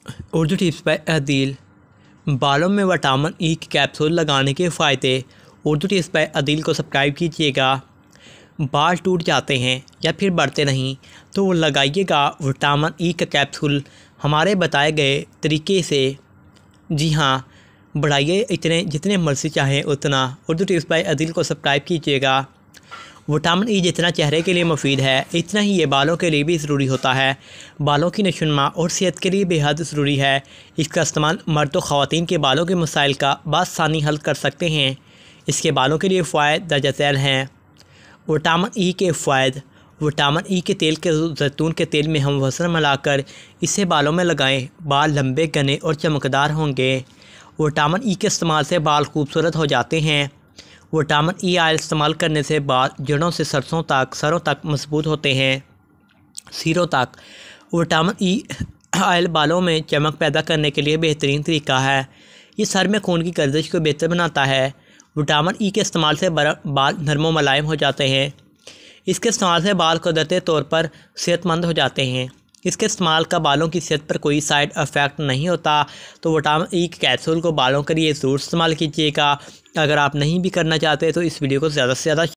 Urdu tips by Adeel. बालों में vitamin E की कैप्सूल लगाने के फ़ायदे। उर्दू टिप्स बाय अदील को सब्सक्राइब कीजिएगा। बाल टूट जाते हैं या फिर बढ़ते नहीं तो लगाइएगा विटामिन ई का कैप्सूल हमारे बताए गए तरीके से। जी हाँ, बढ़ाइए इतने जितने मर्जी चाहें उतना। उर्दू टिप्स बाय अदील को सब्सक्राइब कीजिएगा। विटामिन ई जितना चेहरे के लिए मुफीद है इतना ही ये बालों के लिए भी ज़रूरी होता है। बालों की नशोनुमा और सेहत के लिए बेहद ज़रूरी है। इसका इस्तेमाल मर्द और ख़वातीन के बालों के मसाइल का बासानी हल कर सकते हैं। इसके बालों के लिए फ़ायदे दर्ज झैल हैं। विटामिन ई के फ़ायदे। विटामिन ई के तेल के जैतून के तेल में हम वसा मिलाकर इसे बालों में लगाएं, बाल लंबे घने और चमकदार होंगे। विटामिन ई के इस्तेमाल से बाल खूबसूरत हो जाते हैं। विटामिन ई ऑयल इस्तेमाल करने से बाल जड़ों से सरों तक मजबूत होते हैं। सिरों तक। विटामिन ई ऑयल बालों में चमक पैदा करने के लिए बेहतरीन तरीका है। ये सर में खून की गर्दिश को बेहतर बनाता है। विटामिन ई के इस्तेमाल से बाल नरम व मुलायम हो जाते हैं। इसके इस्तेमाल से बाल कुदरती तौर पर सेहतमंद हो जाते हैं। इसके इस्तेमाल का बालों की सेहत पर कोई साइड इफ़ेक्ट नहीं होता। तो विटामिन ई के कैप्सूल को बालों के लिए ज़रूर इस्तेमाल कीजिएगा। अगर आप नहीं भी करना चाहते तो इस वीडियो को ज़्यादा से ज़्यादा